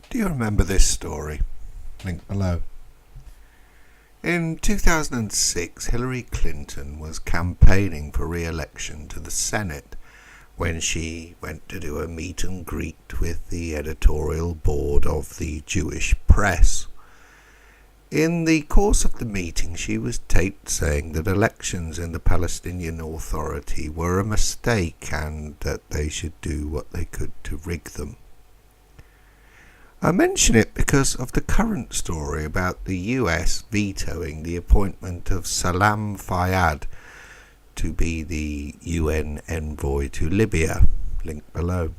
Do you remember this story? Link below. In 2006, Hillary Clinton was campaigning for re-election to the Senate when she went to do a meet and greet with the editorial board of the Jewish press. In the course of the meeting, she was taped saying that elections in the Palestinian Authority were a mistake and that they should do what they could to rig them. I mention it because of the current story about the US vetoing the appointment of Salam Fayyad to be the UN envoy to Libya, link below.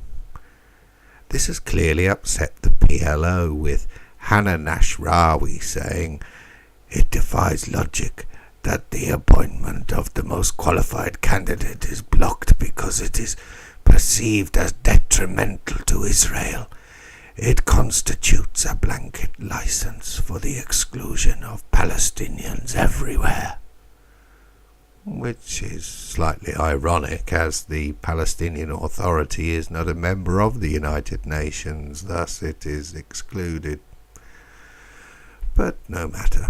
This has clearly upset the PLO, with Hannah Nashrawi saying, "It defies logic that the appointment of the most qualified candidate is blocked because it is perceived as detrimental to Israel. It constitutes a blanket license for the exclusion of Palestinians everywhere." Which is slightly ironic, as the Palestinian Authority is not a member of the United Nations, thus it is excluded. But no matter.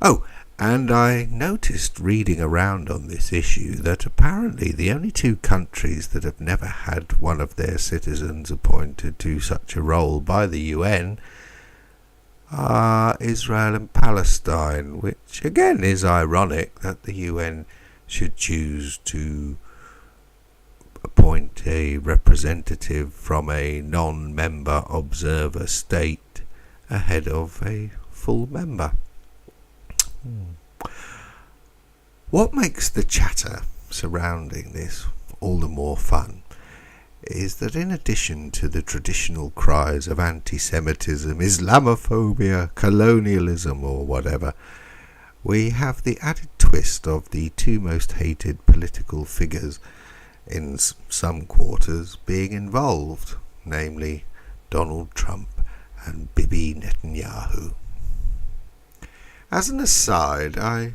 Oh, and I noticed reading around on this issue that apparently the only two countries that have never had one of their citizens appointed to such a role by the UN are Israel and Palestine, which again is ironic that the UN should choose to appoint a representative from a non-member observer state ahead of a full member. What makes the chatter surrounding this all the more fun is that in addition to the traditional cries of anti-Semitism, Islamophobia, colonialism or whatever, we have the added twist of the two most hated political figures in some quarters being involved, namely Donald Trump and Bibi Netanyahu. As an aside, I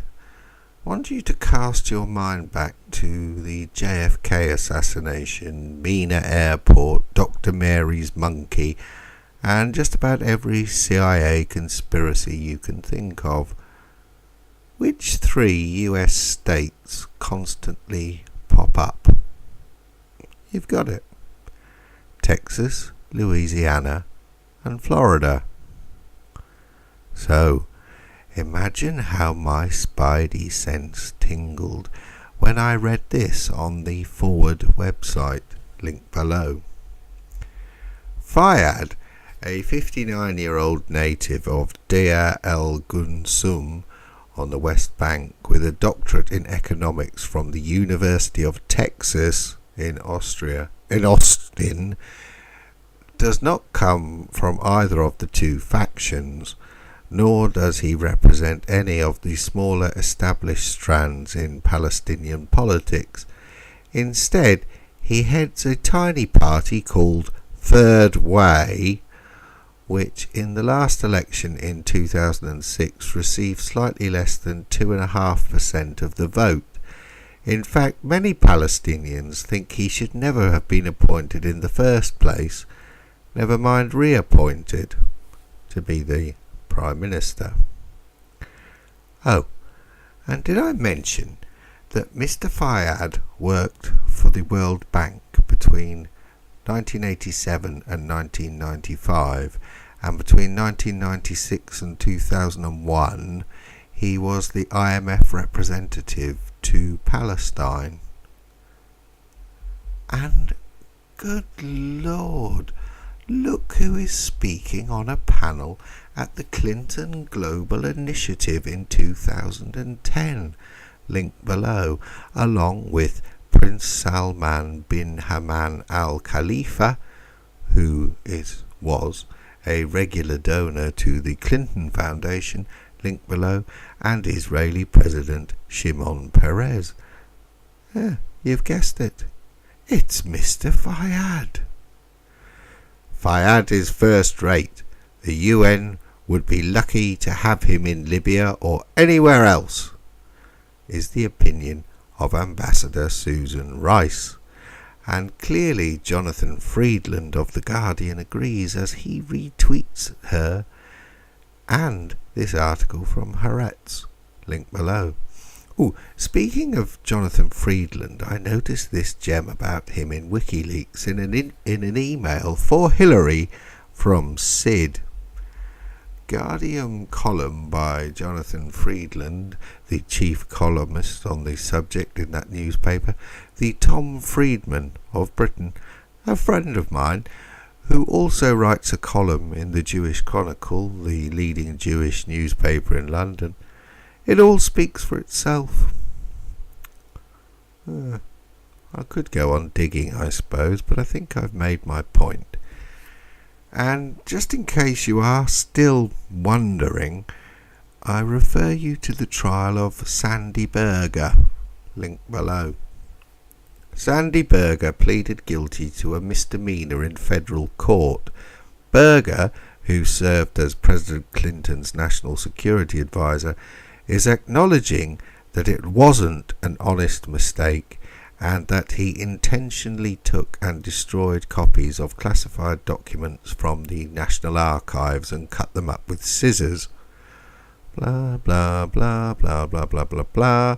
want you to cast your mind back to the JFK assassination, Mina Airport, Dr. Mary's monkey, and just about every CIA conspiracy you can think of. Which three US states constantly pop up? You've got it. Texas, Louisiana, and Florida. So, imagine how my spidey sense tingled when I read this on the Forward website, link below. Fayyad, a 59-year-old native of Deir el-Gunsum on the West Bank with a doctorate in economics from the University of Texas in Austin, does not come from either of the two factions, nor does he represent any of the smaller established strands in Palestinian politics. Instead, he heads a tiny party called Third Way, which in the last election in 2006 received slightly less than 2.5% of the vote. In fact, many Palestinians think he should never have been appointed in the first place, never mind reappointed to be the Prime Minister. Oh, and did I mention that Mr. Fayyad worked for the World Bank between 1987 and 1995, and between 1996 and 2001 he was the IMF representative to Palestine. And good Lord, look who is speaking on a panel at the Clinton Global Initiative in 2010, link below, along with Prince Salman bin Hamad Al Khalifa, who was a regular donor to the Clinton Foundation, link below, and Israeli President Shimon Peres. You've guessed it. It's Mr. Fayyad. Fayyad is first rate. The UN would be lucky to have him in Libya or anywhere else, is the opinion of Ambassador Susan Rice. And clearly Jonathan Friedland of The Guardian agrees, as he retweets her and this article from Haaretz, link below. Speaking of Jonathan Friedland, I noticed this gem about him in WikiLeaks in an email for Hillary from Sid. Guardian column by Jonathan Friedland, the chief columnist on the subject in that newspaper, the Tom Friedman of Britain, a friend of mine, who also writes a column in the Jewish Chronicle, the leading Jewish newspaper in London. It all speaks for itself. I could go on digging, I suppose, but I think I've made my point. And just in case you are still wondering, I refer you to the trial of Sandy Berger, link below. Sandy Berger pleaded guilty to a misdemeanor in federal court. Berger, who served as President Clinton's national security advisor, is acknowledging that it wasn't an honest mistake and that he intentionally took and destroyed copies of classified documents from the National Archives and cut them up with scissors. Blah, blah, blah, blah, blah, blah, blah, blah.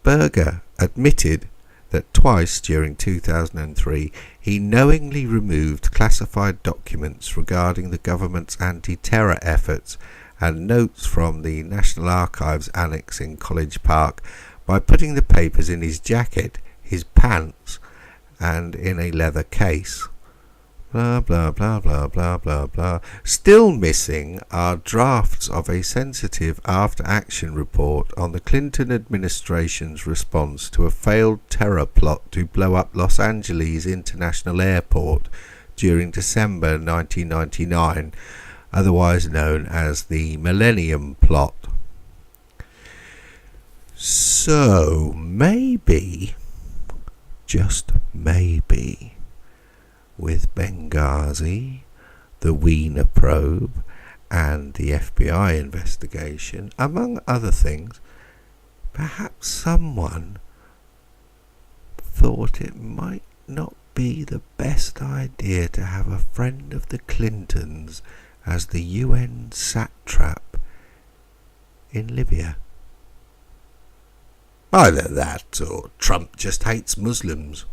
Berger admitted that twice during 2003 he knowingly removed classified documents regarding the government's anti-terror efforts and notes from the National Archives Annex in College Park by putting the papers in his jacket, his pants, and in a leather case. Blah, blah, blah, blah, blah, blah, blah. Still missing are drafts of a sensitive after-action report on the Clinton administration's response to a failed terror plot to blow up Los Angeles International Airport during December 1999, otherwise known as the Millennium Plot. So maybe, just maybe, with Benghazi, the Wiener probe, and the FBI investigation, among other things, perhaps someone thought it might not be the best idea to have a friend of the Clintons as the UN satrap in Libya. Either that or Trump just hates Muslims.